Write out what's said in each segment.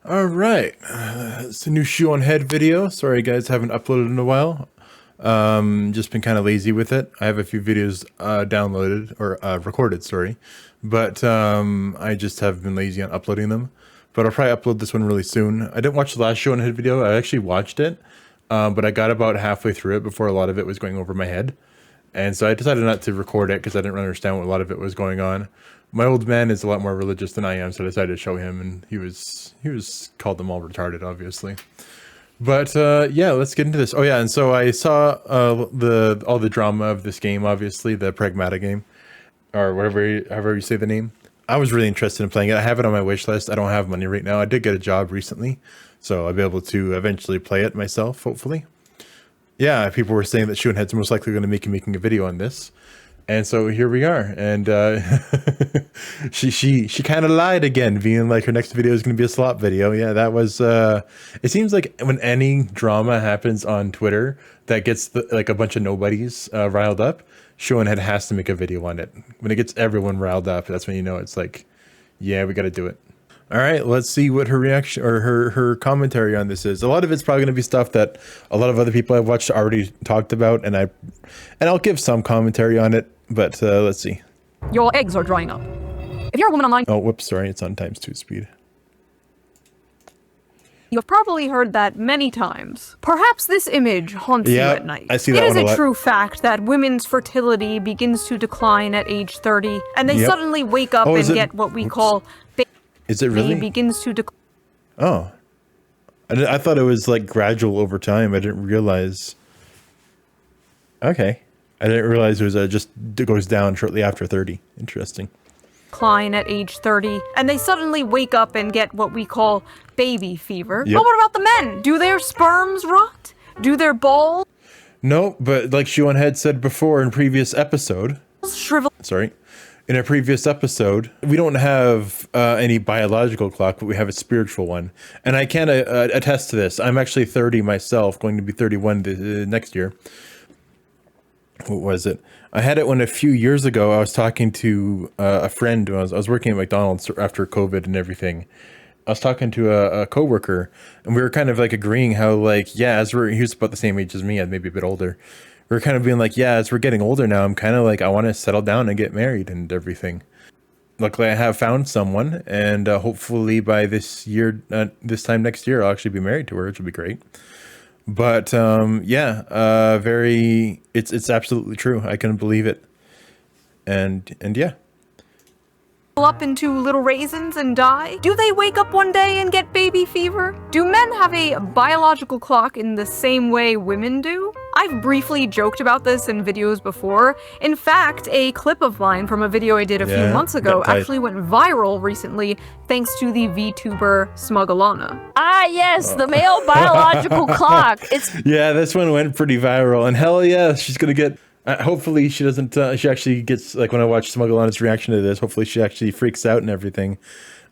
All right, it's a new Shoe0nHead video. Sorry guys, haven't uploaded in a while. Just been kind of lazy with it. I have a few videos downloaded or recorded, sorry, but I just have been lazy on uploading them. But I'll probably upload this one really soon. I didn't watch the last Shoe0nHead video. I actually watched it, but I got about halfway through it before a lot of it was going over my head. And so I decided not to record it because I didn't really understand what a lot of it was going on. My old man is a lot more religious than I am, so I decided to show him, and he was called them all retarded, obviously. But yeah, let's get into this. Oh yeah, and so I saw all the drama of this game, obviously the Pragmata game, or however you say the name. I was really interested in playing it. I have it on my wish list. I don't have money right now. I did get a job recently, so I'll be able to eventually play it myself, hopefully. Yeah, people were saying that Shoe0nHead's most likely going to be making a video on this, and so here we are. And she kind of lied again, being like her next video is going to be a slop video. Yeah, that was. It seems like when any drama happens on Twitter that gets like a bunch of nobodies riled up, Shoe0nHead has to make a video on it. When it gets everyone riled up, that's when you know it's like, yeah, we got to do it. All right, let's see what her reaction or her commentary on this is. A lot of it's probably going to be stuff that a lot of other people I've watched already talked about, and I'll give some commentary on it, but let's see. Your eggs are drying up. If you're a woman online... Oh, whoops, sorry, it's on ×2 speed. You have probably heard that many times. Perhaps this image haunts you at night. I see that one a lot. It is a true fact that women's fertility begins to decline at age 30, and they suddenly wake up and get what we call... Is it really? Begins to decline. Oh. I thought it was like gradual over time. I didn't realize. Okay. I didn't realize it was just goes down shortly after 30. Interesting. Decline at age 30, and they suddenly wake up and get what we call baby fever. Yep. But what about the men? Do their sperms rot? Do their balls? No, but like Shoe0nHead said before in previous episode. Shrivel. Sorry. In a previous episode, we don't have any biological clock, but we have a spiritual one. And I can attest to this. I'm actually 30 myself, going to be 31 next year. What was it? I had it when a few years ago, I was talking to a friend. I was working at McDonald's after COVID and everything. I was talking to a coworker, and we were kind of like agreeing how like, yeah, he was about the same age as me, maybe a bit older. We're kind of being like, yeah, as we're getting older now, I'm kind of like, I want to settle down and get married and everything. Luckily, I have found someone, and hopefully by this time next year, I'll actually be married to her, which will be great. But yeah, it's absolutely true. I couldn't believe it. And yeah. Up into little raisins and die? Do they wake up one day and get baby fever? Do men have a biological clock in the same way women do? I've briefly joked about this in videos before. In fact, a clip of mine from a video I did a few months ago actually went viral recently thanks to the VTuber Smuggalana. Ah yes, the male biological clock. Yeah, this one went pretty viral, and hell yeah, she's gonna get... hopefully she doesn't, she actually gets, like when I watch Smuggalana's reaction to this, hopefully she actually freaks out and everything.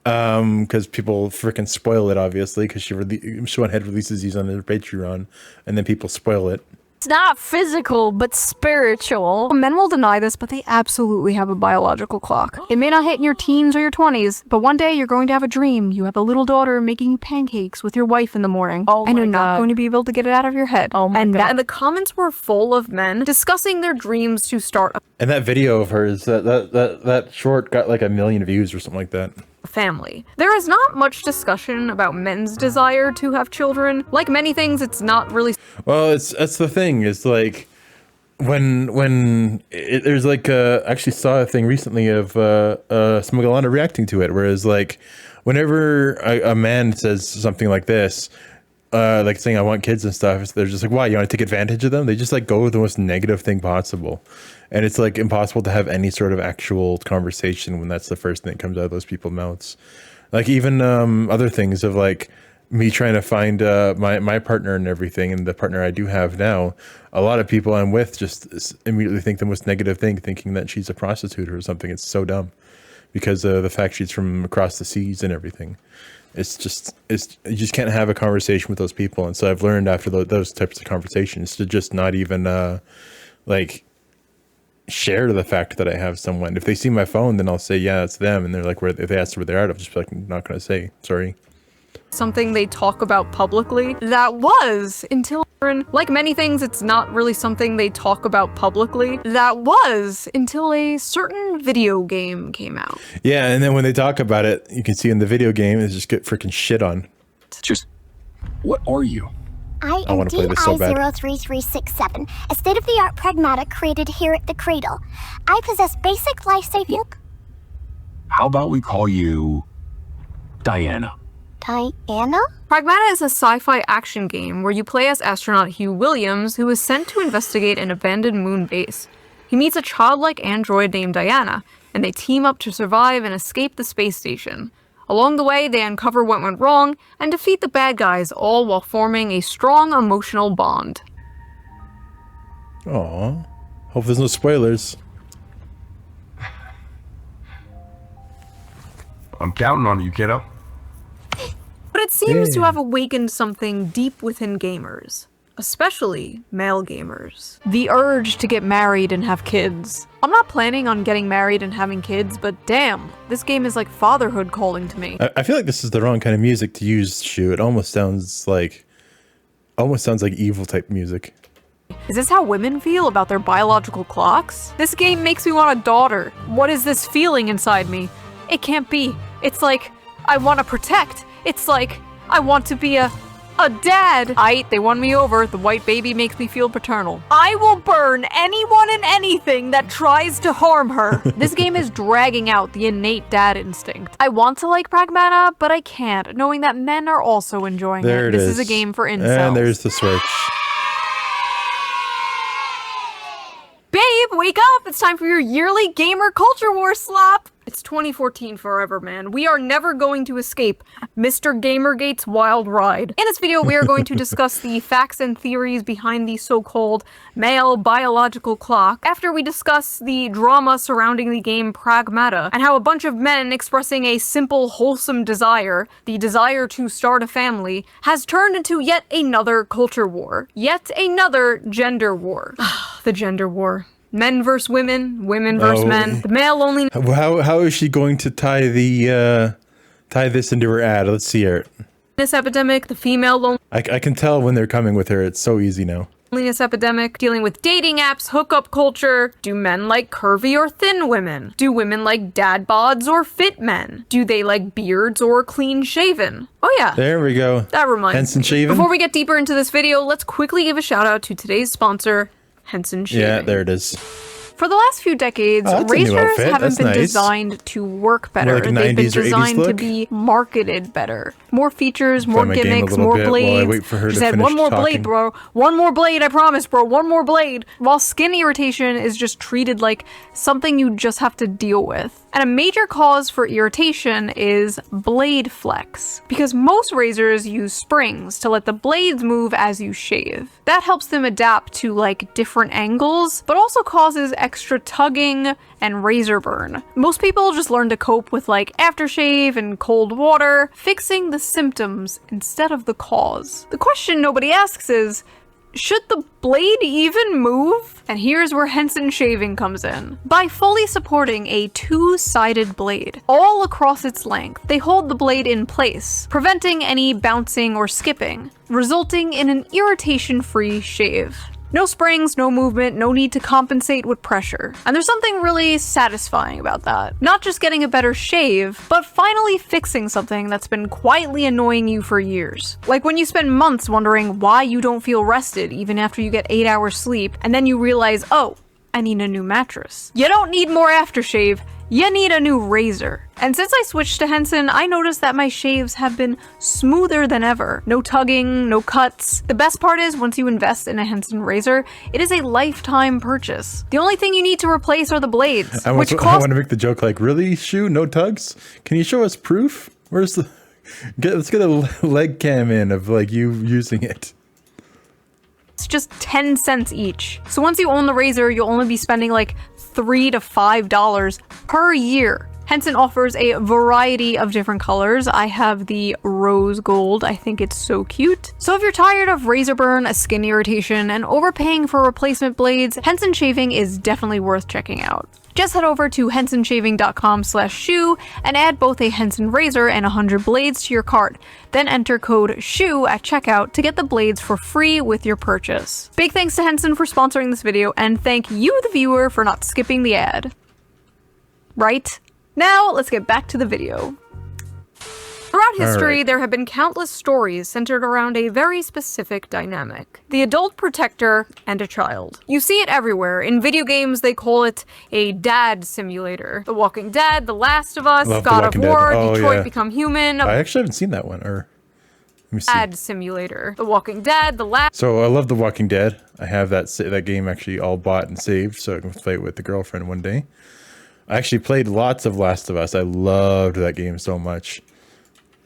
Because people freaking spoil it, obviously, because Shoe0nHead releases these on their Patreon, and then people spoil it. It's not physical, but spiritual. Men will deny this, but they absolutely have a biological clock. It may not hit in your teens or your 20s, but one day you're going to have a dream. You have a little daughter making pancakes with your wife in the morning. Oh and you're not going to be able to get it out of your head. Oh my God. And the comments were full of men discussing their dreams to start and that video of hers, that short got like 1 million views or something like that. Family. There is not much discussion about men's desire to have children. Like many things, it's not really... Well, that's the thing, is like there's like actually saw a thing recently of Smuggalana reacting to it, whereas like whenever a man says something like this, like saying I want kids and stuff, they're just like, why, you want to take advantage of them? They just like go with the most negative thing possible. And it's like impossible to have any sort of actual conversation when that's the first thing that comes out of those people's mouths. Like even other things of like me trying to find my partner and everything, and the partner I do have now, a lot of people I'm with just immediately think the most negative thing, thinking that she's a prostitute or something. It's so dumb because of the fact she's from across the seas and everything. You just can't have a conversation with those people. And so I've learned after those types of conversations to just not even like share the fact that I have someone. If they see my phone, then I'll say, yeah, it's them. And they're like, if they ask where they're at, I'll just be like, I'm not going to say, sorry. something they talk about publicly. That was until, like many things, it's not really something they talk about publicly. That was until a certain video game came out. Yeah, and then when they talk about it, you can see in the video game, they just get freaking shit on. Just, what are you? I am wanna play this so bad. DI-03367, a state-of-the-art pragmata created here at the Cradle. I possess basic life-saving... How about we call you Diana? Diana? Pragmata is a sci-fi action game where you play as astronaut Hugh Williams, who is sent to investigate an abandoned moon base. He meets a childlike android named Diana, and they team up to survive and escape the space station. Along the way, they uncover what went wrong and defeat the bad guys, all while forming a strong emotional bond. Aw. Hope there's no spoilers. I'm counting on you, kiddo. But it seems to Yeah. have awakened something deep within gamers, especially male gamers. The urge to get married and have kids. I'm not planning on getting married and having kids, but damn, this game is like fatherhood calling to me. I feel like this is the wrong kind of music to use, Shoe. It almost sounds like evil type music. Is this how women feel about their biological clocks? This game makes me want a daughter. What is this feeling inside me? It can't be. It's like, I want to protect. It's like, I want to be a dad. They won me over. The white baby makes me feel paternal. I will burn anyone and anything that tries to harm her. This game is dragging out the innate dad instinct. I want to like Pragmata, but I can't, knowing that men are also enjoying There it. it This is. is a game for incels. And there's the switch. Babe, wake up! It's time for your yearly gamer culture war slap! It's 2014 forever, man. We are never going to escape Mr. Gamergate's wild ride. In this video, we are going to discuss the facts and theories behind the so-called male biological clock, after we discuss the drama surrounding the game Pragmata, and how a bunch of men expressing a simple, wholesome desire, the desire to start a family, has turned into yet another culture war. Yet another gender war. The gender war. Men versus women, women versus Oh. men. The male only How is she going to tie this into her ad? Let's see her. loneliness epidemic, the female I can tell when they're coming with her. It's so easy now. loneliness epidemic, dealing with dating apps, hookup culture. Do men like curvy or thin women? Do women like dad bods or fit men? Do they like beards or clean shaven? Oh yeah. There we go. That reminds Henson me. Shaven? Before we get deeper into this video, let's quickly give a shout out to today's sponsor, Henson Shaving. Yeah, there it is. For the last few decades, Oh, that's a new razors outfit. haven't That's been nice. designed to work better. like a They've been 90s or 80s designed to look? be marketed better. More features, more my game a gimmicks, little more bit while I blades. wait for her She to said, finish one more talking." blade, bro. One more blade, I promise, bro. One more blade. While skin irritation is just treated like something you just have to deal with. And a major cause for irritation is blade flex, because most razors use springs to let the blades move as you shave. That helps them adapt to like different angles, but also causes extra tugging and razor burn. Most people just learn to cope with like aftershave and cold water, fixing the symptoms instead of the cause. The question nobody asks is, should the blade even move? And here's where Henson Shaving comes in. By fully supporting a two-sided blade all across its length, they hold the blade in place, preventing any bouncing or skipping, resulting in an irritation-free shave. No springs, no movement, no need to compensate with pressure. And there's something really satisfying about that. Not just getting a better shave, but finally fixing something that's been quietly annoying you for years. Like when you spend months wondering why you don't feel rested even after you get 8 hours sleep, and then you realize, oh, I need a new mattress. You don't need more aftershave, you need a new razor. And since I switched to Henson, I noticed that my shaves have been smoother than ever. No tugging, no cuts. The best part is, once you invest in a Henson razor, it is a lifetime purchase. The only thing you need to replace are the blades, I which want cost to make the joke like, really, Shoe? No tugs? Can you show us proof? Where's the... let's get a leg cam in of like you using it. just 10 cents each. So once you own the razor, you'll only be spending like $3 to $5 per year. Henson offers a variety of different colors. I have the rose gold. I think it's so cute. So if you're tired of razor burn, skin irritation, and overpaying for replacement blades, Henson Shaving is definitely worth checking out. Just head over to hensonshaving.com/shoe and add both a Henson razor and 100 blades to your cart. Then enter code SHOE at checkout to get the blades for free with your purchase. Big thanks to Henson for sponsoring this video, and thank you, the viewer, for not skipping the ad. Right? Now, let's get back to the video. Throughout history, there have been countless stories centered around a very specific dynamic: the adult protector and a child. You see it everywhere. In video games, they call it a dad simulator. The Walking Dead, The Last of Us, Love The God of Walking Dead. War, Oh, Detroit yeah. Become Human, I actually haven't seen that one. Or let me see. dad simulator. The Walking Dead, The Last. So I love The Walking Dead. I have that game actually all bought and saved, so I can play it with the girlfriend one day. I actually played lots of Last of Us. I loved that game so much.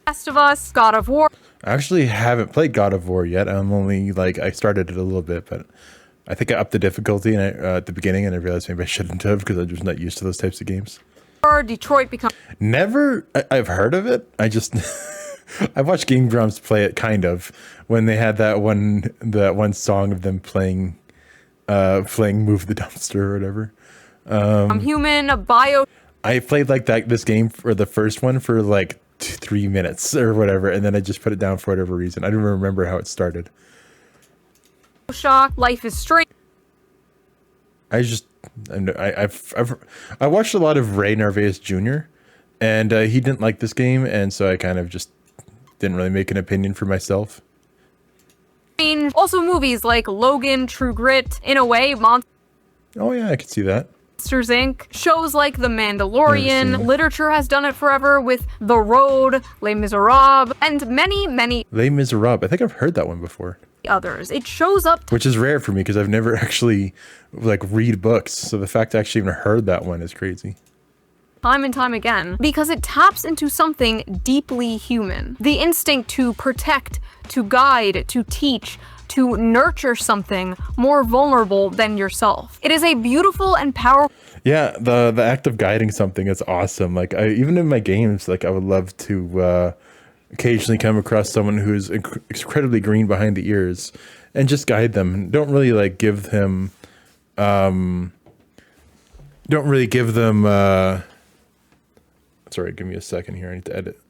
Last of Us, God of War. I actually haven't played God of War yet. I'm only I started it a little bit, but I think I upped the difficulty at the beginning, and I realized maybe I shouldn't have because I'm just not used to those types of games. Detroit Become. Never. I've heard of it. I just I watched Game Grumps play it kind of when they had that one song of them playing Move the Dumpster or whatever. I'm Human, Bio. I played this game for the first one for 3 minutes or whatever, and then I just put it down for whatever reason. I don't even remember how it started. Shock, Life is Strange. I watched a lot of Ray Narvaez Jr. and he didn't like this game, and so I kind of just didn't really make an opinion for myself. Also movies like Logan, True Grit, In a Way, Monsters Oh yeah, I could see that. Inc. Shows like The Mandalorian. Literature has done it forever with The Road, Les Miserables, and many, many Les Miserables. I think I've heard that one before. others. It shows up Which is rare for me because I've never actually read books. So the fact I actually even heard that one is crazy. time and time again because it taps into something deeply human. The instinct to protect, to guide, to teach, to nurture something more vulnerable than yourself. It is a beautiful and powerful. Yeah, the act of guiding something is awesome. Even in my games, I would love to occasionally come across someone who's incredibly green behind the ears and just guide them. Don't really give them sorry, give me a second here. I need to edit.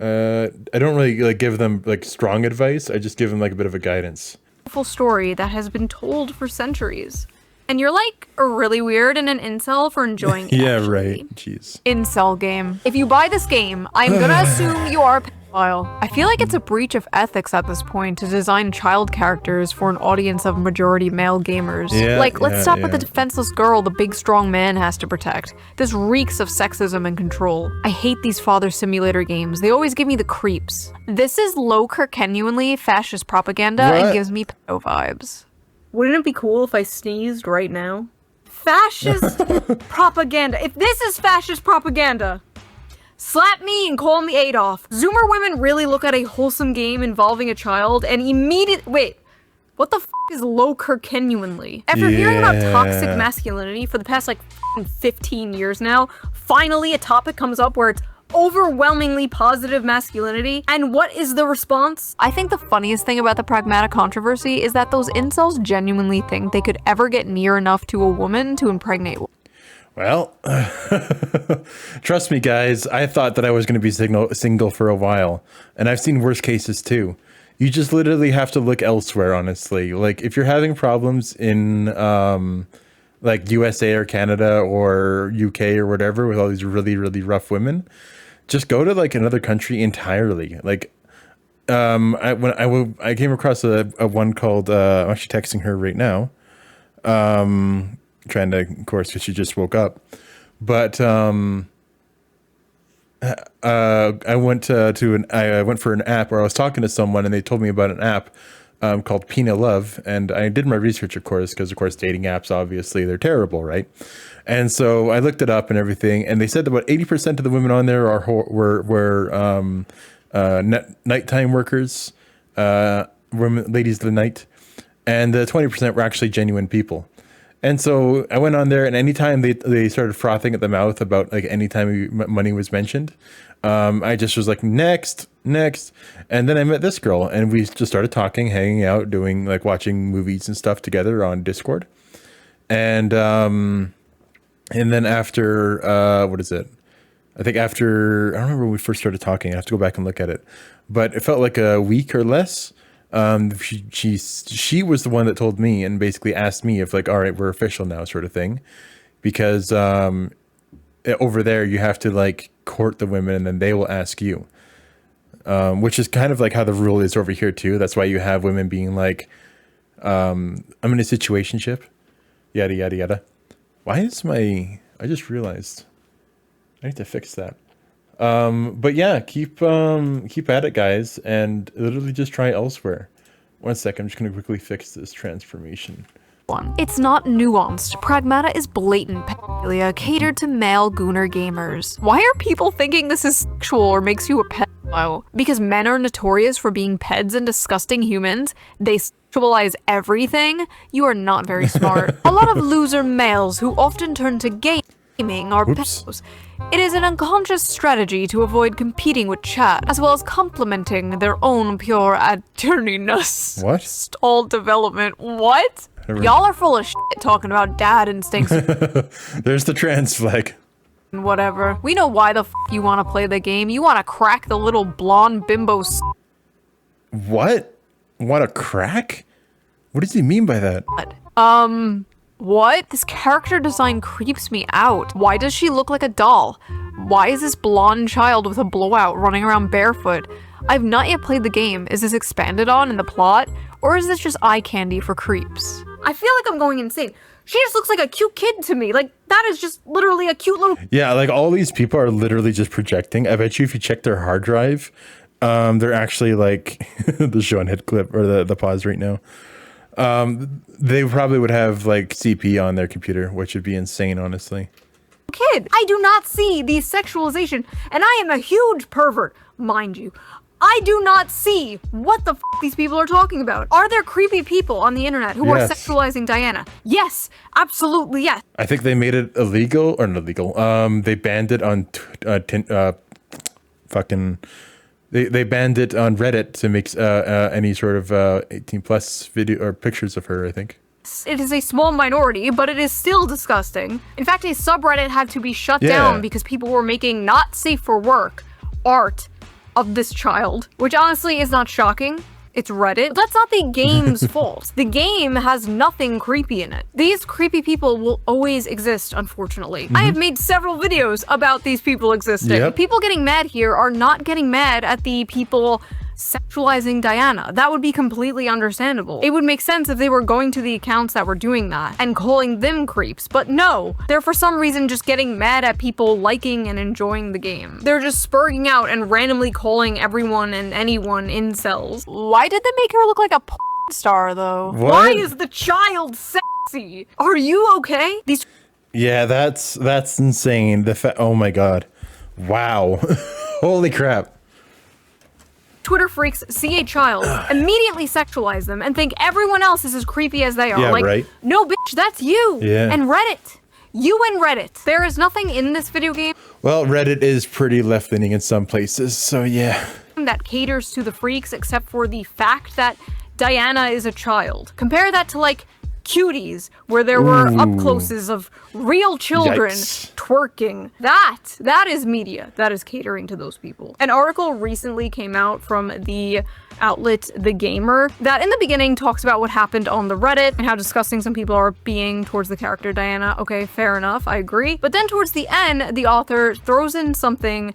I don't really give them strong advice. I just give them a bit of a guidance. Story that has been told for centuries. And you're really weird and an incel for enjoying it. Yeah, actually. right. Jeez. Incel game. If you buy this game, I'm gonna assume you are a pedophile. I feel like it's a breach of ethics at this point to design child characters for an audience of majority male gamers. Yeah, Let's stop with the yeah. defenseless girl the big strong man has to protect. This reeks of sexism and control. I hate these father simulator games. They always give me the creeps. This is low Kirkenuanly fascist propaganda and What? gives me pedo vibes. Wouldn't it be cool if I sneezed right now? Fascist propaganda. If this is fascist propaganda, slap me and call me Adolf. Zoomer women really look at a wholesome game involving a child and wait, what the f is low Kirkenuanly? After hearing about toxic Yeah. masculinity for the past 15 years now, finally a topic comes up where it's overwhelmingly positive masculinity. And what is the response? I think the funniest thing about the pragmatic controversy is that those incels genuinely think they could ever get near enough to a woman to impregnate one. Well, trust me, guys. I thought that I was going to be single for a while, and I've seen worse cases too. You just literally have to look elsewhere, honestly. If you're having problems in USA or Canada or UK or whatever with all these really, really rough women, just go to another country entirely. I came across a one called I'm actually texting her right now, trying to, of course, because she just woke up. But I went for an app where I was talking to someone and they told me about an app called Pina Love, and I did my research, of course, because of course dating apps, obviously they're terrible, right? And so I looked it up and everything, and they said that about 80% of the women on there were nighttime workers, women, ladies of the night, and 20% were actually genuine people. And so I went on there, and anytime they started frothing at the mouth about anytime money was mentioned, I just was next. And then I met this girl, and we just started talking, hanging out, doing watching movies and stuff together on Discord. And And then after, what is it? I think after, I don't remember when we first started talking. I have to go back and look at it. But it felt like a week or less. She was the one that told me and basically asked me if like, all right, we're official now sort of thing. Because over there, you have to like court the women and then they will ask you. Which is kind of like how the rule is over here too. That's why you have women being like, I'm in a situationship, yada, yada, yada. Why is I just realized I need to fix that. But yeah, keep at it, guys, and literally just try elsewhere. One second, I'm just gonna quickly fix this transformation. It's not nuanced. Pragmata is blatant pedophilia catered to male gooner gamers. Why are people thinking this is sexual or makes you a pedophile? Because men are notorious for being peds and disgusting humans. They sexualize everything. You are not very smart. A lot of loser males who often turn to gaming are pedos. It is an unconscious strategy to avoid competing with chat, as well as complementing their own pure attorneyness. What? Stall development. What? Y'all are full of shit talking about dad instincts There's the trans flag. and whatever. We know why the f you want to play the game. You want to crack the little blonde bimbo What? Want a crack? What does he mean by that? What? This character design creeps me out. Why does she look like a doll? Why is this blonde child with a blowout running around barefoot? I've not yet played the game. Is this expanded on in the plot? Or is this just eye candy for creeps? I feel like I'm going insane. She just looks like a cute kid to me. Like, that is just literally a cute little... Yeah, like all these people are literally just projecting. I bet you if you check their hard drive, they're actually like the Shoe0nHead clip or the pause right now. They probably would have like CP on their computer, which would be insane, honestly. Kid. I do not see the sexualization, and I am a huge pervert, mind you. I do not see what the f these people are talking about. Are there creepy people on the internet who are sexualizing Diana? Yes, absolutely yes. I think they made it illegal, or not illegal. They banned it on They banned it on Reddit to make any sort of 18 plus video or pictures of her, I think. It is a small minority, but it is still disgusting. In fact, a subreddit had to be shut down because people were making not safe for work art of this child, which honestly is not shocking. It's Reddit. But that's not the game's fault. The game has nothing creepy in it. These creepy people will always exist, unfortunately. I have made several videos about these people existing. People getting mad here are not getting mad at the people sexualizing Diana. That would be completely understandable. It would make sense if they were going to the accounts that were doing that and calling them creeps, but no. They're for some reason just getting mad at people liking and enjoying the game. They're just spurring out and randomly calling everyone and anyone incels. Why did they make her look like a porn star though? What? Why is the child sexy? Are you okay? These Yeah, that's insane. Oh my god. Wow. Holy crap. Twitter freaks see a child, immediately sexualize them, and think everyone else is as creepy as they are. Yeah, like, right. no, bitch, that's you. Yeah. And Reddit. You and Reddit. There is nothing in this video game Well, Reddit is pretty left-leaning in some places, so yeah. that caters to the freaks except for the fact that Diana is a child. Compare that to, like, Cuties, where there were up-closes of real children twerking. That is media. That is catering to those people. An article recently came out from the outlet The Gamer that in the beginning talks about what happened on the Reddit and how disgusting some people are being towards the character Diana. Okay, fair enough, I agree. But then towards the end, the author throws in something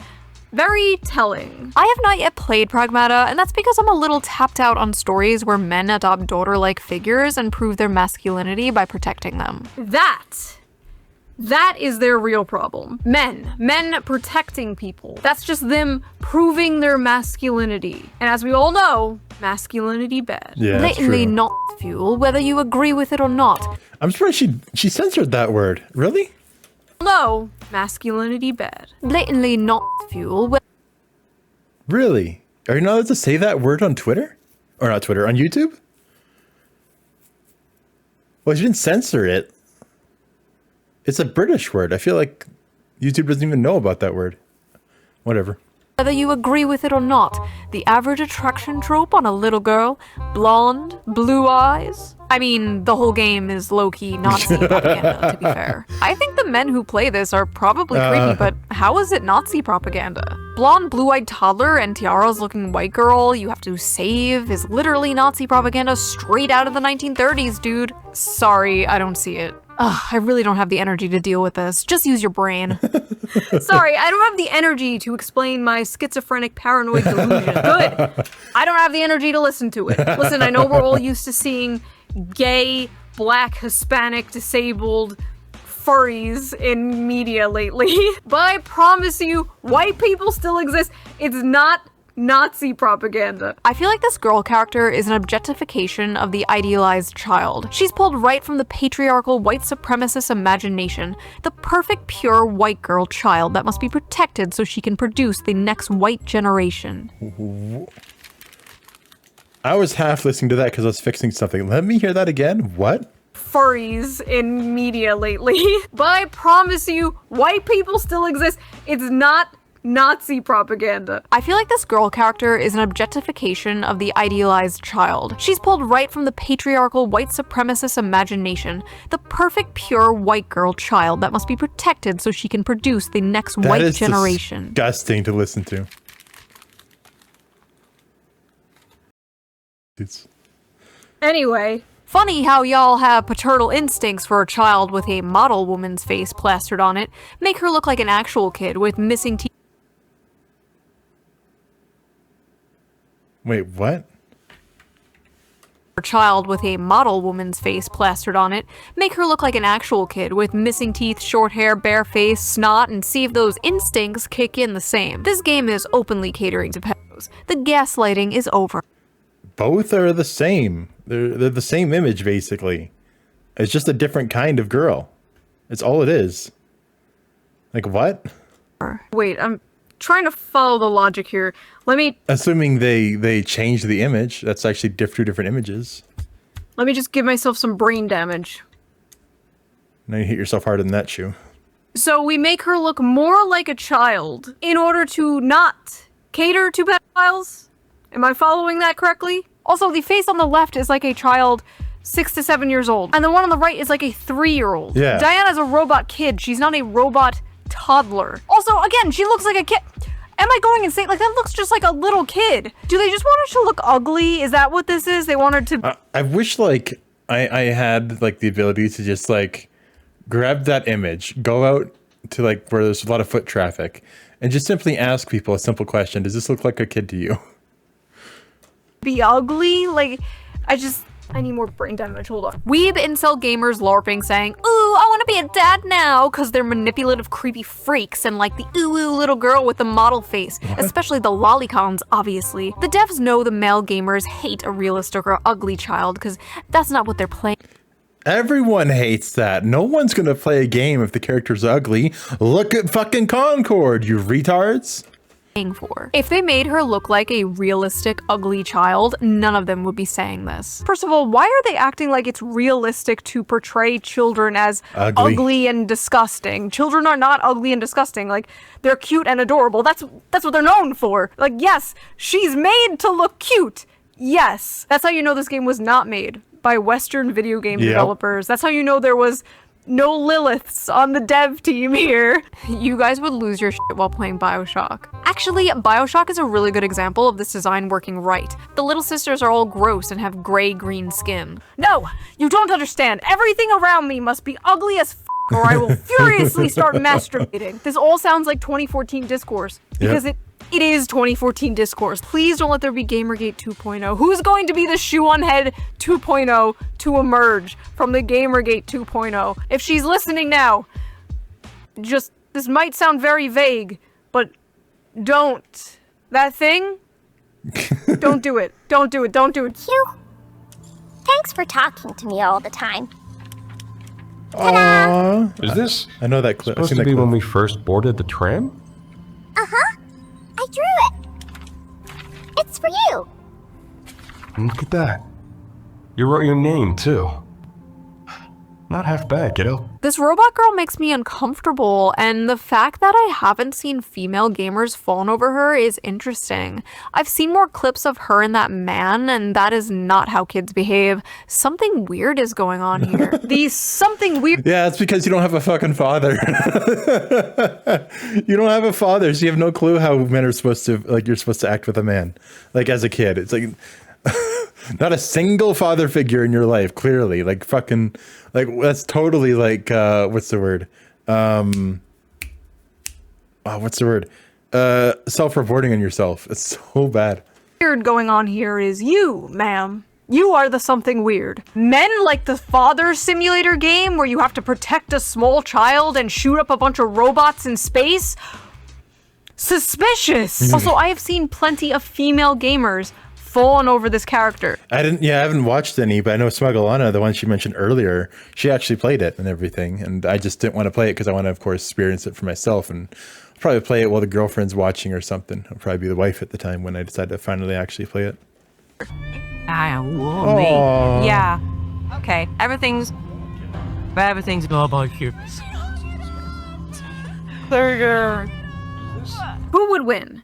very telling. I have not yet played Pragmata, and that's because I'm a little tapped out on stories where men adopt daughter-like figures and prove their masculinity by protecting them. That is their real problem. Men protecting people. That's just them proving their masculinity. And as we all know, masculinity bad. Yeah, that's Blatantly true. not fuel, whether you agree with it or not. I'm surprised she censored that word. Really? No, masculinity bad. Blatantly not fuel. Really? Are you not allowed to say that word on Twitter? Or not Twitter, on YouTube? Well, she didn't censor it. It's a British word. I feel like YouTube doesn't even know about that word. Whatever. Whether you agree with it or not, the average attraction trope on a little girl, blonde, blue eyes. I mean, the whole game is low-key Nazi propaganda, to be fair. I think the men who play this are probably creepy, but how is it Nazi propaganda? Blonde, blue-eyed toddler and tiaras-looking white girl you have to save is literally Nazi propaganda straight out of the 1930s, dude. Sorry, I don't see it. Ugh, I really don't have the energy to deal with this. Just use your brain. Sorry, I don't have the energy to explain my schizophrenic paranoid delusion. Good. I don't have the energy to listen to it. Listen, I know we're all used to seeing gay, black, Hispanic, disabled furries in media lately, but I promise you, white people still exist. It's not Nazi propaganda. I feel like this girl character is an objectification of the idealized child. She's pulled right from the patriarchal white supremacist imagination, the perfect pure white girl child that must be protected so she can produce the next white generation. I was half listening to that because I was fixing something. Let me hear that again. What? Furries in media lately, but I promise you, white people still exist. It's not Nazi propaganda. I feel like this girl character is an objectification of the idealized child. She's pulled right from the patriarchal white supremacist imagination, the perfect pure white girl child that must be protected so she can produce the next white generation. Disgusting to listen to. Anyway, funny how y'all have paternal instincts for a child with a model woman's face plastered on it, make her look like an actual kid with missing teeth. Wait, what? A child with a model woman's face plastered on it, make her look like an actual kid with missing teeth, short hair, bare face, snot, and see if those instincts kick in the same. This game is openly catering to pedos. The gaslighting is over. Both are the same. They're the same image, basically. It's just a different kind of girl. It's all it is. Like, what? Wait, I'm trying to follow the logic here. Let me... Assuming they changed the image, that's actually two different images. Let me just give myself some brain damage. Now you hit yourself harder than that, Shoe. So we make her look more like a child in order to not cater to pedophiles? Am I following that correctly? Also, the face on the left is like a child 6 to 7 years old, and the one on the right is like a 3-year-old. Yeah. Diana's a robot kid. She's not a robot toddler. Also, again, she looks like a kid. Am I going insane? Like, that looks just like a little kid. Do they just want her to look ugly? Is that what this is? They want her to... I wish, like, I had, like, the ability to just, like, grab that image, go out to, like, where there's a lot of foot traffic, and just simply ask people a simple question. Does this look like a kid to you? Be ugly? Like, I need more brain damage, hold on. Weeb incel gamers LARPing saying, ooh, I want to be a dad now, because they're manipulative creepy freaks and like the ooh little girl with the model face, especially the lolicons, obviously. The devs know the male gamers hate a realistic or ugly child, because that's not what they're playing. Everyone hates that. No one's gonna play a game if the character's ugly. Look at fucking Concord, you retards. For. If they made her look like a realistic, ugly child, none of them would be saying this. First of all, why are they acting like it's realistic to portray children as ugly and disgusting? Children are not ugly and disgusting. Like, they're cute and adorable. That's what they're known for. Like, yes, she's made to look cute. Yes. That's how you know this game was not made by Western video game developers. That's how you know there was no Liliths on the dev team here. You guys would lose your shit while playing BioShock. Actually, BioShock is a really good example of this design working right. The little sisters are all gross and have gray-green skin. No, you don't understand. Everything around me must be ugly as f***, or I will furiously start masturbating. This all sounds like 2014 discourse, because it is 2014 discourse. Please don't let there be Gamergate 2.0. Who's going to be the Shoe0nHead 2.0 to emerge from the Gamergate 2.0? If she's listening now, just, this might sound very vague, but don't. That thing? Don't do it. Don't do it. Don't do it. Hugh, thanks for talking to me all the time. Aww. Is this I know that clip. I've supposed seen to that be clip. when we first boarded the tram? Uh-huh. I drew it. It's for you. Look at that. You wrote your name, too. Not half bad, kiddo. This robot girl makes me uncomfortable, and the fact that I haven't seen female gamers fawn over her is interesting. I've seen more clips of her and that man, and that is not how kids behave. Something weird is going on here. The something weird. Yeah, it's because you don't have a fucking father. You don't have a father, so you have no clue how men are supposed to, like, you're supposed to act with a man. Like, as a kid, it's like not a single father figure in your life, clearly. Like, fucking, like, that's totally like, what's the word? What's the word? Self-reporting on yourself. It's so bad. Weird going on here is you, ma'am. You are the something weird. Men like the father simulator game where you have to protect a small child and shoot up a bunch of robots in space? Suspicious. Also, I have seen plenty of female gamers fallen over this character. I haven't watched any, but I know Smugglana, the one she mentioned earlier, she actually played it and everything, and I just didn't want to play it because I want to, of course, experience it for myself, and I'll probably play it while the girlfriend's watching or something. I'll probably be the wife at the time when I decide to finally actually play it. Yeah. Okay. Everything's all about you. Who would win?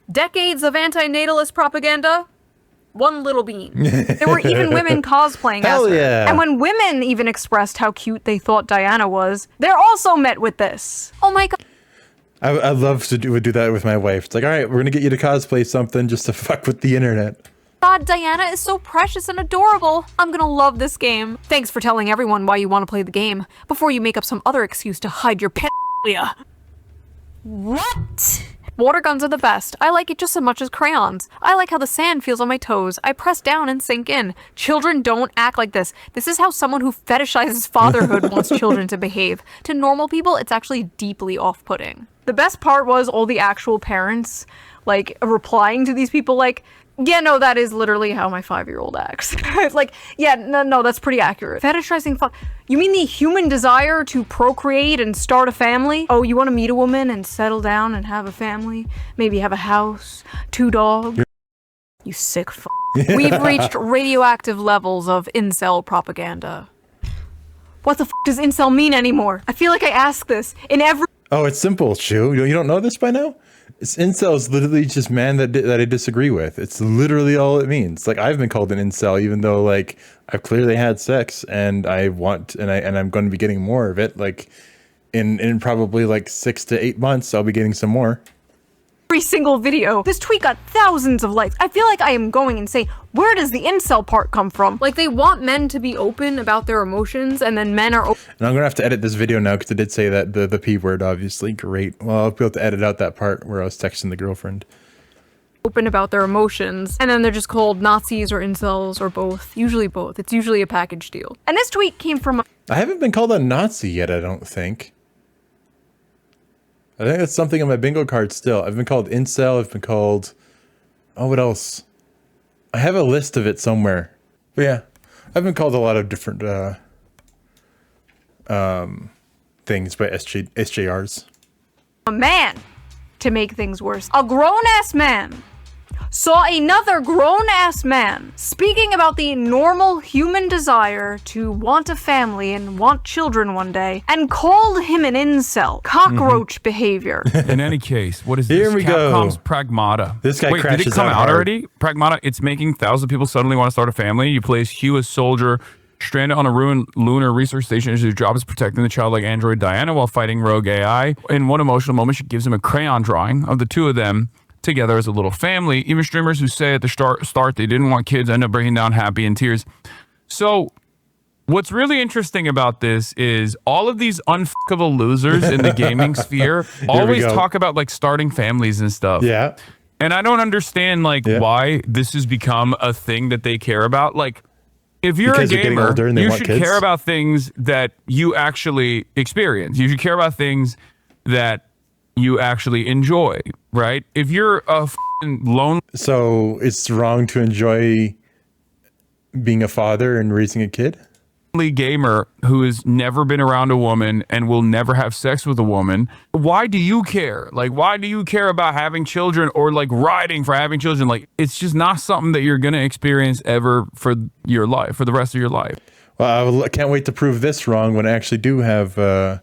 Decades of anti-natalist propaganda? One little bean. There were even women cosplaying as her. Yeah. And when women even expressed how cute they thought Diana was, they're also met with this. Oh my god. I'd love to do that with my wife. It's like, all right, we're going to get you to cosplay something just to fuck with the internet. God, Diana is so precious and adorable. I'm gonna love this game. Thanks for telling everyone why you want to play the game, before you make up some other excuse to hide your pedophilia. What? Water guns are the best. I like it just as much as crayons. I like how the sand feels on my toes. I press down and sink in. Children don't act like this. This is how someone who fetishizes fatherhood wants children to behave. To normal people, it's actually deeply off-putting. The best part was all the actual parents, like, replying to these people like, yeah, no, that is literally how my 5-year-old acts. It's like, yeah, no, that's pretty accurate. Fetishizing you mean the human desire to procreate and start a family? Oh, you want to meet a woman and settle down and have a family? Maybe have a house, 2 dogs? You sick f***. We've reached radioactive levels of incel propaganda. What the f*** does incel mean anymore? I feel like I ask this in every— Oh, it's simple, Shoe. You don't know this by now? It's incel is literally just man that I disagree with. It's literally all it means. Like, I've been called an incel, even though, like, I've clearly had sex and I want, and I'm going to be getting more of it. Like, in probably like 6 to 8 months, I'll be getting some more. single video. This tweet got thousands of likes. I feel like I am going insane. Where does the incel part come from? Like, they want men to be open about their emotions, and then men are open. And I'm gonna have to edit this video now because I did say that the P word, obviously. Great. Well, I'll be able to edit out that part where I was texting the girlfriend. Open about their emotions, and then they're just called Nazis or incels or both. Usually both. It's usually a package deal. And this tweet came from— I haven't been called a Nazi yet, I don't think. I think that's something on my bingo card still. I've been called incel, I've been called... Oh, what else? I have a list of it somewhere. But yeah, I've been called a lot of different things by SJRs. a man to make things worse. A grown-ass man saw another grown-ass man speaking about the normal human desire to want a family and want children one day, and called him an incel. Cockroach behavior. In any case, what is this? Here we Capcom's go. Pragmata. This guy Wait, did crashes it come out out hard. already? Pragmata, it's making thousands of people suddenly want to start a family. You play as Hugh, a soldier, stranded on a ruined lunar research station. His job is protecting the childlike android Diana while fighting rogue AI. In one emotional moment, she gives him a crayon drawing of the two of them together as a little family. Even streamers who say at the start they didn't want kids end up breaking down happy in tears. So what's really interesting about this is all of these unfuckable losers in the gaming sphere always go. talk about like starting families and stuff. Yeah. And I don't understand like why this has become a thing that they care about. Like, if you're Because a they're getting gamer, older and they you want should kids? care about things that you actually experience. You should care about things that you actually enjoy, right? If you're a lonely So it's wrong to enjoy being a father and raising a kid? gamer who has never been around a woman and will never have sex with a woman, why do you care? Like, why do you care about having children or like riding for having children? Like, it's just not something that you're going to experience ever for your life, for the rest of your life. Well, I can't wait to prove this wrong when I actually do have that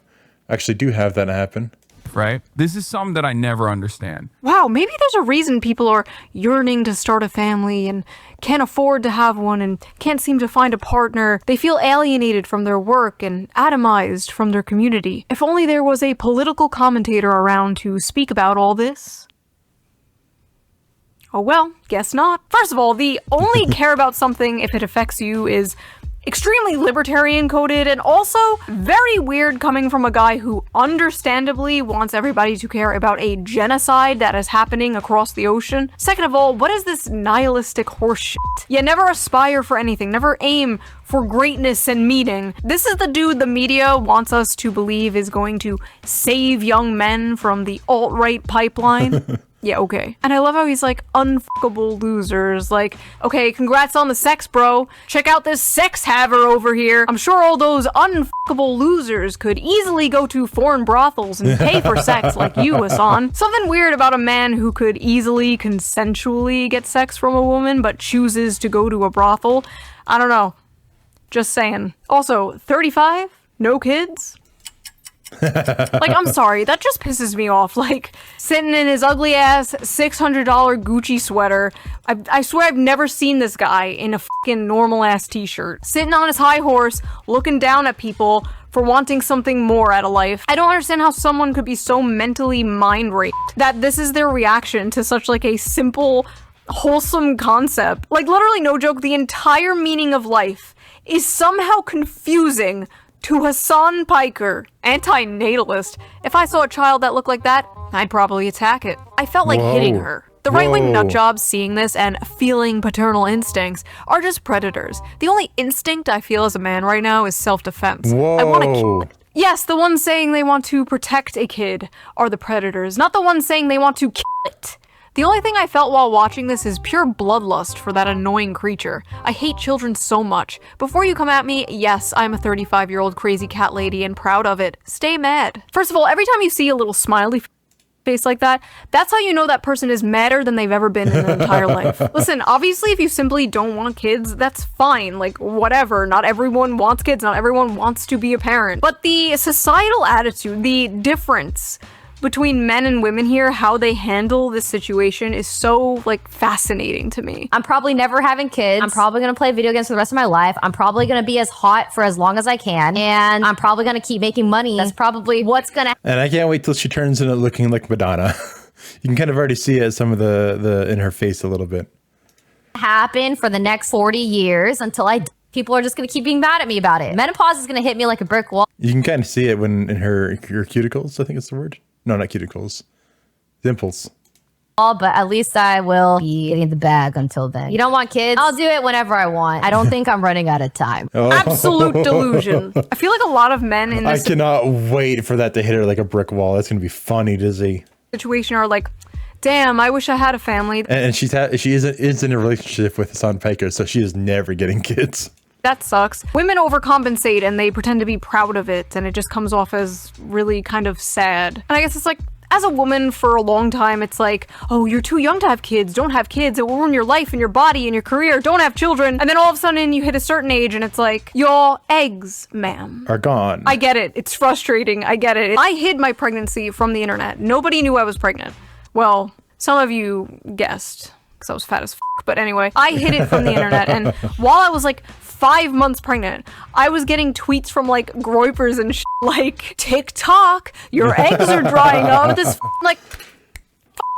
happen. Right? This is something that I never understand. Wow, maybe there's a reason people are yearning to start a family and can't afford to have one and can't seem to find a partner. They feel alienated from their work and atomized from their community. If only there was a political commentator around to speak about all this. Oh well, guess not. First of all, the only care about something if it affects you is extremely libertarian coded and also very weird coming from a guy who understandably wants everybody to care about a genocide that is happening across the ocean. Second of all, what is this nihilistic horseshit? You never aspire for anything, never aim for greatness and meaning. This is the dude the media wants us to believe is going to save young men from the alt-right pipeline. Yeah, okay. And I love how he's like, unfuckable losers. Like, okay, congrats on the sex, bro. Check out this sex haver over here. I'm sure all those unfuckable losers could easily go to foreign brothels and pay for sex like you, Hassan. Something weird about a man who could easily consensually get sex from a woman but chooses to go to a brothel. I don't know. Just saying. Also, 35? No kids? Like, I'm sorry, that just pisses me off. Like, sitting in his ugly ass $600 Gucci sweater. I swear I've never seen this guy in a fucking normal ass t-shirt. Sitting on his high horse, looking down at people for wanting something more out of life. I don't understand how someone could be so mentally mind raped that this is their reaction to such like a simple, wholesome concept. Like, literally, no joke, the entire meaning of life is somehow confusing to Hassan Piker, anti-natalist. If I saw a child that looked like that, I'd probably attack it. I felt like hitting her. The right-wing nutjobs seeing this and feeling paternal instincts are just predators. The only instinct I feel as a man right now is self-defense. I want to kill it. Yes, the ones saying they want to protect a kid are the predators, not the ones saying they want to kill it. The only thing I felt while watching this is pure bloodlust for that annoying creature. I hate children so much. Before you come at me, yes, I'm a 35-year-old crazy cat lady and proud of it. Stay mad. First of all, every time you see a little smiley face like that, that's how you know that person is madder than they've ever been in their entire life. Listen, obviously if you simply don't want kids, that's fine, like whatever. Not everyone wants kids, not everyone wants to be a parent. But the societal attitude, the difference between men and women here, how they handle this situation is so, like, fascinating to me. I'm probably never having kids. I'm probably gonna play video games for the rest of my life. I'm probably gonna be as hot for as long as I can. And I'm probably gonna keep making money. That's probably what's gonna And I can't wait till she turns into looking like Madonna. You can kind of already see it, some of the in her face a little bit. happen for the next 40 years until people are just gonna keep being mad at me about it. Menopause is gonna hit me like a brick wall. You can kind of see it when in her cuticles, I think it's the word. No, not cuticles. Dimples. But at least I will be getting the bag until then. You don't want kids? I'll do it whenever I want. I don't think I'm running out of time. Oh. Absolute delusion. I feel like a lot of men in this I cannot wait for that to hit her like a brick wall. That's going to be funny to see. Situation are like, damn, I wish I had a family. And she is in a relationship with Hassan Piker, so she is never getting kids. That sucks. Women overcompensate and they pretend to be proud of it, and it just comes off as really kind of sad. And I guess it's like, as a woman for a long time, it's like, oh, you're too young to have kids. Don't have kids. It will ruin your life and your body and your career. Don't have children. And then all of a sudden you hit a certain age and it's like, your eggs, ma'am, are gone. I get it. It's frustrating. I get it. I hid my pregnancy from the internet. Nobody knew I was pregnant. Well, some of you guessed, because I was fat as f***. But anyway, I hid it from the internet. And while I was like 5 months pregnant, I was getting tweets from like groypers and like, TikTok, your eggs are drying up. This like,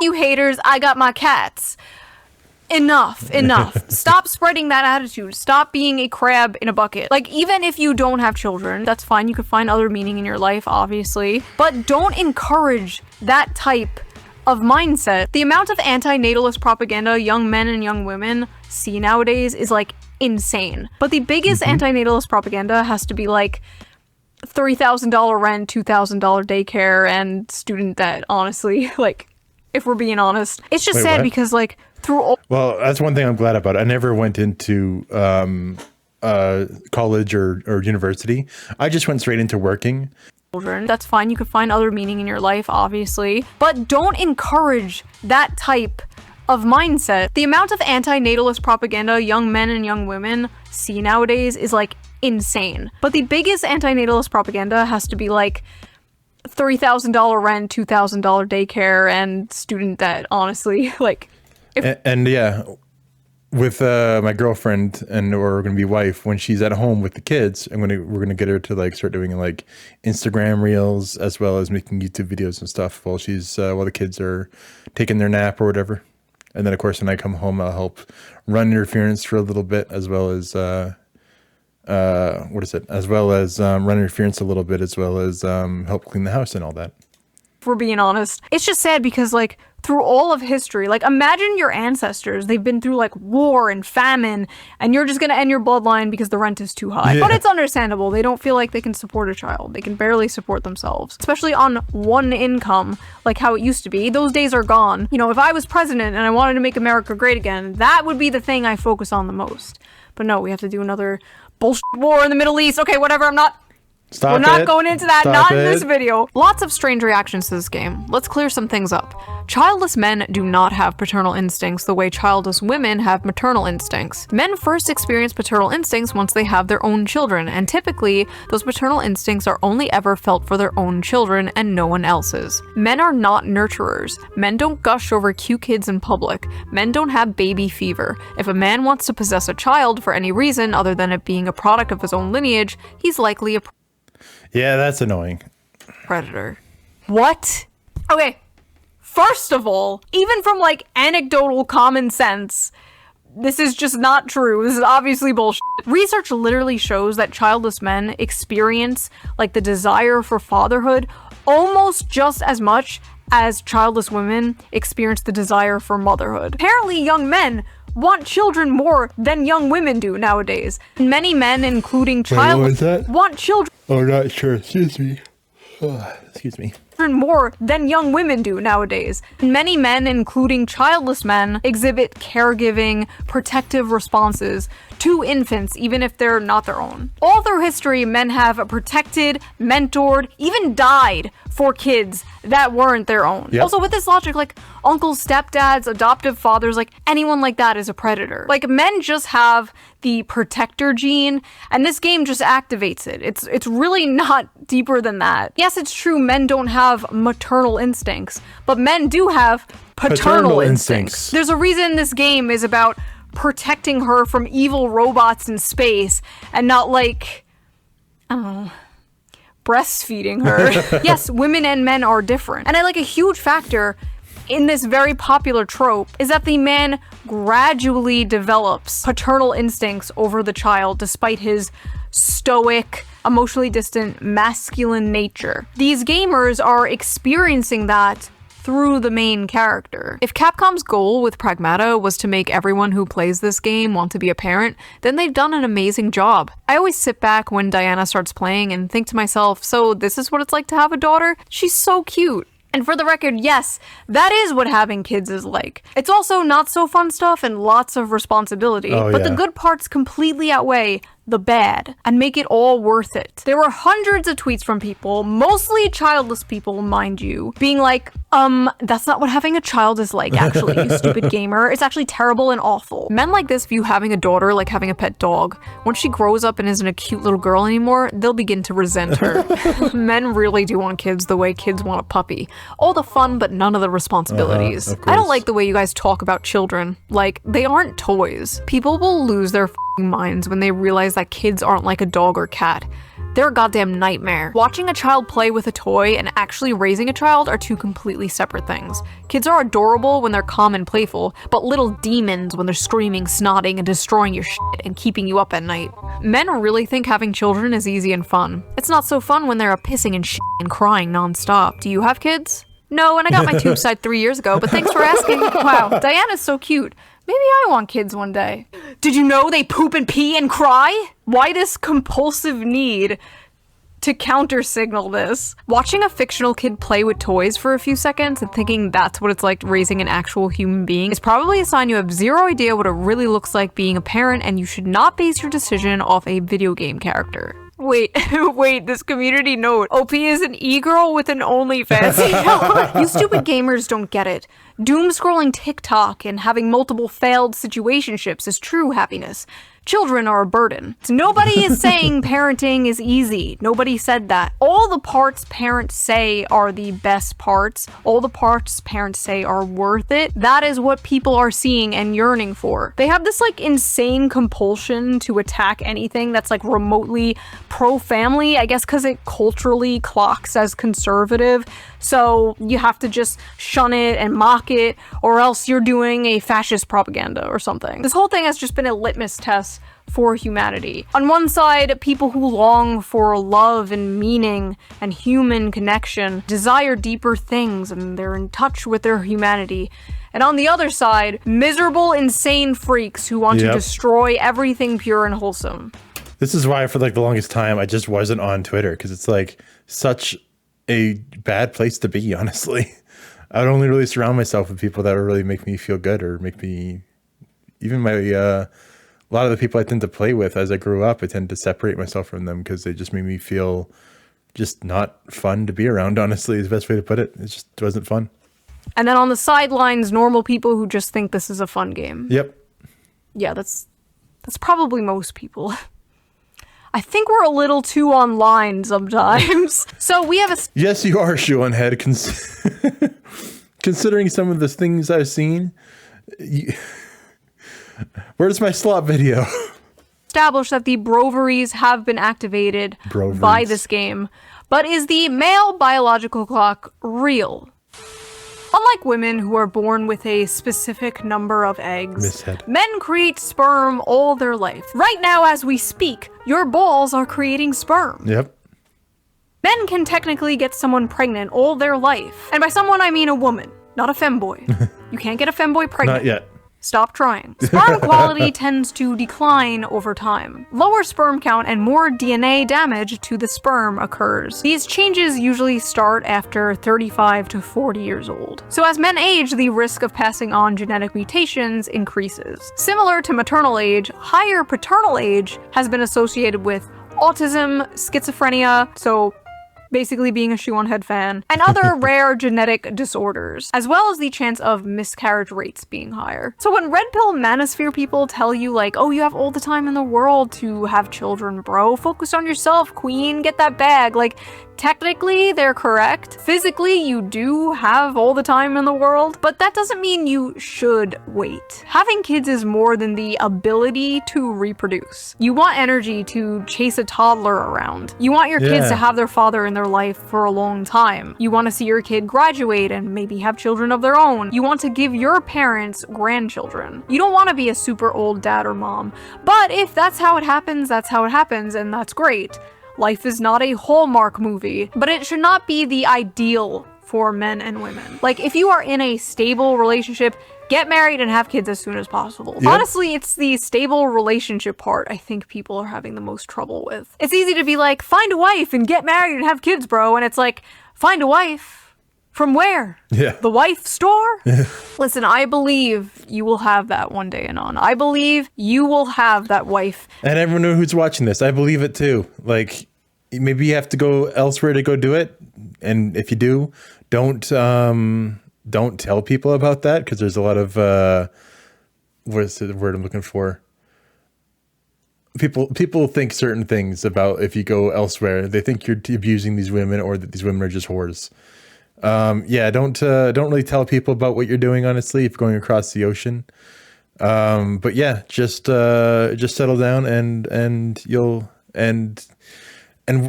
you haters, I got my cats. Enough. Stop spreading that attitude. Stop being a crab in a bucket. Like, even if you don't have children, that's fine. You could find other meaning in your life, obviously. But don't encourage that type of mindset. The amount of anti-natalist propaganda young men and young women see nowadays is like insane. But the biggest anti-natalist propaganda has to be like $3,000 rent, $2,000 daycare, and student debt, honestly. Like, if we're being honest. It's just sad because like through all— Well, that's one thing I'm glad about. I never went into college or university. I just went straight into working. Children. That's fine. You could find other meaning in your life, obviously. But don't encourage that type of mindset. The amount of antinatalist propaganda young men and young women see nowadays is like insane. But the biggest antinatalist propaganda has to be like $3,000 rent, $2,000 daycare, and student debt, honestly. Like, and yeah, with my girlfriend and or gonna be wife, when she's at home with the kids, we're gonna get her to like start doing like Instagram reels as well as making YouTube videos and stuff while the kids are taking their nap or whatever. And then of course when I come home, I'll help run interference for a little bit as well as run interference a little bit as well as help clean the house and all that. if we're being honest. It's just sad because, like, through all of history, like, imagine your ancestors. They've been through, like, war and famine, and you're just gonna end your bloodline because the rent is too high. Yeah. But it's understandable. They don't feel like they can support a child. They can barely support themselves, especially on one income, like how it used to be. Those days are gone. You know, if I was president and I wanted to make America great again, that would be the thing I focus on the most. But no, we have to do another bullshit war in the Middle East. Okay, whatever, We're not going into that, not in this video. Lots of strange reactions to this game. Let's clear some things up. Childless men do not have paternal instincts the way childless women have maternal instincts. Men first experience paternal instincts once they have their own children, and typically, those paternal instincts are only ever felt for their own children and no one else's. Men are not nurturers. Men don't gush over cute kids in public. Men don't have baby fever. If a man wants to possess a child for any reason other than it being a product of his own lineage, he's likely a Yeah, that's annoying. predator. What? Okay, first of all, even from like anecdotal common sense, this is just not true. This is obviously bullshit. Research literally shows that childless men experience like the desire for fatherhood almost just as much as childless women experience the desire for motherhood. Apparently, young men want children more than young women do nowadays. Many men, including childless, want children Oh, not sure. Excuse me. Excuse me. more than young women do nowadays. Many men, including childless men, exhibit caregiving, protective responses to infants, even if they're not their own. All through history, men have protected, mentored, even died for kids that weren't their own. Yep. Also, with this logic, like, uncles, stepdads, adoptive fathers, like, anyone like that is a predator. Like, men just have the protector gene, and this game just activates it. It's really not deeper than that. Yes, it's true, men don't have maternal instincts, but men do have paternal instincts. There's a reason this game is about protecting her from evil robots in space, and not like, I don't know, breastfeeding her. Yes, women and men are different. And a huge factor in this very popular trope is that the man gradually develops paternal instincts over the child despite his stoic, emotionally distant, masculine nature. These gamers are experiencing that through the main character. If Capcom's goal with Pragmata was to make everyone who plays this game want to be a parent, then they've done an amazing job. I always sit back when Diana starts playing and think to myself, so this is what it's like to have a daughter? She's so cute. And for the record, yes, that is what having kids is like. It's also not so fun stuff and lots of responsibility, but the good parts completely outweigh the bad and make it all worth it. There were hundreds of tweets from people, mostly childless people, mind you, being like, that's not what having a child is like, actually, you stupid gamer. It's actually terrible and awful. Men like this view having a daughter like having a pet dog. Once she grows up and isn't a cute little girl anymore, they'll begin to resent her. Men really do want kids the way kids want a puppy. All the fun, but none of the responsibilities. Of I don't course. like the way you guys talk about children. Like, they aren't toys. People will lose their minds when they realize that kids aren't like a dog or cat. They're a goddamn nightmare. Watching a child play with a toy and actually raising a child are two completely separate things. Kids are adorable when they're calm and playful, but little demons when they're screaming, snotting, and destroying your shit and keeping you up at night. Men really think having children is easy and fun. It's not so fun when they're pissing and shit and crying nonstop. Do you have kids? No, and I got my tube side 3 years ago, but thanks for asking. Wow, Diana's so cute. Maybe I want kids one day. Did you know they poop and pee and cry? Why this compulsive need to counter-signal this? Watching a fictional kid play with toys for a few seconds and thinking that's what it's like raising an actual human being is probably a sign you have zero idea what it really looks like being a parent, and you should not base your decision off a video game character. Wait, this community note. OP is an e-girl with an OnlyFans. You stupid gamers don't get it. Doom scrolling TikTok and having multiple failed situationships is true happiness. Children are a burden. Nobody is saying parenting is easy. Nobody said that. All the parts parents say are the best parts. All the parts parents say are worth it. That is what people are seeing and yearning for. They have this like insane compulsion to attack anything that's like remotely pro-family, I guess because it culturally clocks as conservative. So you have to just shun it and mock it, or else you're doing a fascist propaganda or something. This whole thing has just been a litmus test for humanity. On one side, people who long for love and meaning and human connection desire deeper things and they're in touch with their humanity. And on the other side, miserable, insane freaks who want to destroy everything pure and wholesome. This is why for like the longest time I just wasn't on Twitter, because it's like such a bad place to be, honestly. I'd only really surround myself with people that would really make me feel good, or make me, even my a lot of the people I tend to play with as I grew up, I tend to separate myself from them because they just made me feel just not fun to be around, honestly, is the best way to put it. It just wasn't fun. And then on the sidelines, normal people who just think this is a fun game. Yep. Yeah, that's probably most people. I think we're a little too online sometimes. So we have a... Yes, you are, Shoe0nHead. Considering some of the things I've seen... Where's my slot video? Established that the broveries have been activated by this game. But is the male biological clock real? Unlike women who are born with a specific number of eggs, men create sperm all their life. Right now, as we speak, your balls are creating sperm. Yep. Men can technically get someone pregnant all their life. And by someone, I mean a woman, not a femboy. You can't get a femboy pregnant. Not yet. Stop trying. Sperm quality tends to decline over time. Lower sperm count and more DNA damage to the sperm occurs. These changes usually start after 35 to 40 years old. So as men age, the risk of passing on genetic mutations increases. Similar to maternal age, higher paternal age has been associated with autism, schizophrenia, so basically being a Shoe0nHead fan, and other rare genetic disorders, as well as the chance of miscarriage rates being higher. So when red pill manosphere people tell you like, oh, you have all the time in the world to have children, bro, focus on yourself, queen, get that bag, like, technically, they're correct. Physically, you do have all the time in the world, but that doesn't mean you should wait. Having kids is more than the ability to reproduce. You want energy to chase a toddler around. You want your kids to have their father in their life for a long time. You want to see your kid graduate and maybe have children of their own. You want to give your parents grandchildren. You don't want to be a super old dad or mom, but if that's how it happens, that's how it happens, and that's great. Life is not a Hallmark movie, but it should not be the ideal for men and women. Like, if you are in a stable relationship, get married and have kids as soon as possible. Yep. Honestly, it's the stable relationship part I think people are having the most trouble with. It's easy to be like, find a wife and get married and have kids, bro. And it's like, find a wife? From where? Yeah. The wife store? Listen, I believe you will have that one day, Anon. I believe you will have that wife. And everyone who's watching this, I believe it too. Like, maybe you have to go elsewhere to go do it. And if you do, don't tell people about that, because there's a lot of, what is the word I'm looking for? People think certain things about if you go elsewhere. They think you're abusing these women, or that these women are just whores. Yeah, don't really tell people about what you're doing, honestly, if you're going across the ocean. But yeah, just settle down and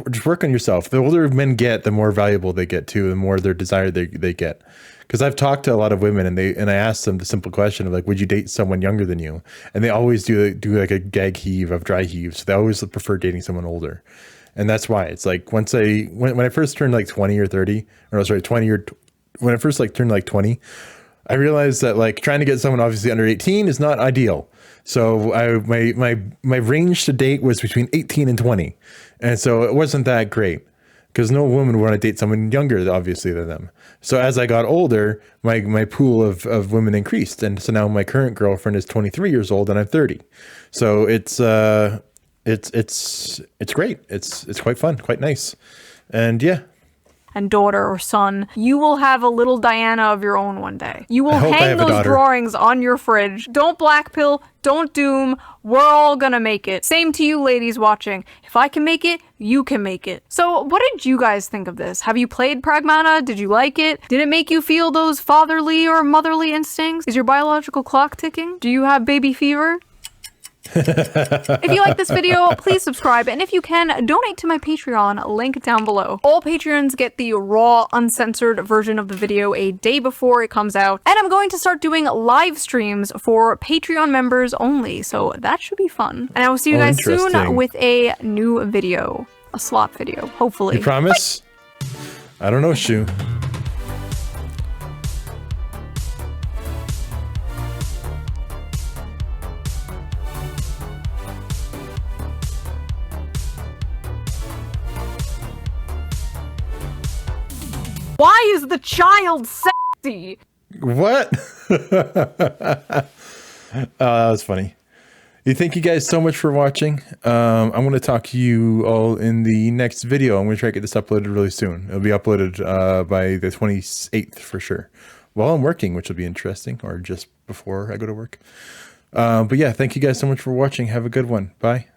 just work on yourself. The older men get, the more valuable they get too, the more their desire they get. Because I've talked to a lot of women, and I asked them the simple question of like, would you date someone younger than you? And they always do like a gag heave of dry heave. So they always prefer dating someone older. And that's why it's like, when I first turned like 20 or 30, or no, sorry, 20 or when I first like turned like 20, I realized that like trying to get someone obviously under 18 is not ideal. So my range to date was between 18 and 20. And so it wasn't that great, because no woman would want to date someone younger, obviously, than them. So as I got older, my pool of women increased. And so now my current girlfriend is 23 years old and I'm 30. So it's great. It's quite fun, quite nice. And yeah. and daughter or son, you will have a little Diana of your own one day. You will hope I hang have a those daughter. drawings on your fridge. Don't blackpill, don't doom, we're all gonna make it. Same to you ladies watching. If I can make it, you can make it. So what did you guys think of this? Have you played Pragmata? Did you like it? Did it make you feel those fatherly or motherly instincts? Is your biological clock ticking? Do you have baby fever? If you like this video, please subscribe, and if you can, donate to my Patreon, link down below. All Patreons get the raw, uncensored version of the video a day before it comes out, and I'm going to start doing live streams for Patreon members only, so that should be fun. And I will see you guys soon interesting. with a new video, a slot video, hopefully. You promise? I don't know, Shoe. Why is the child sexy? What? That was funny. Thank you guys so much for watching. I'm going to talk to you all in the next video. I'm going to try to get this uploaded really soon. It'll be uploaded by the 28th for sure. While I'm working, which will be interesting, or just before I go to work. But yeah, thank you guys so much for watching. Have a good one. Bye.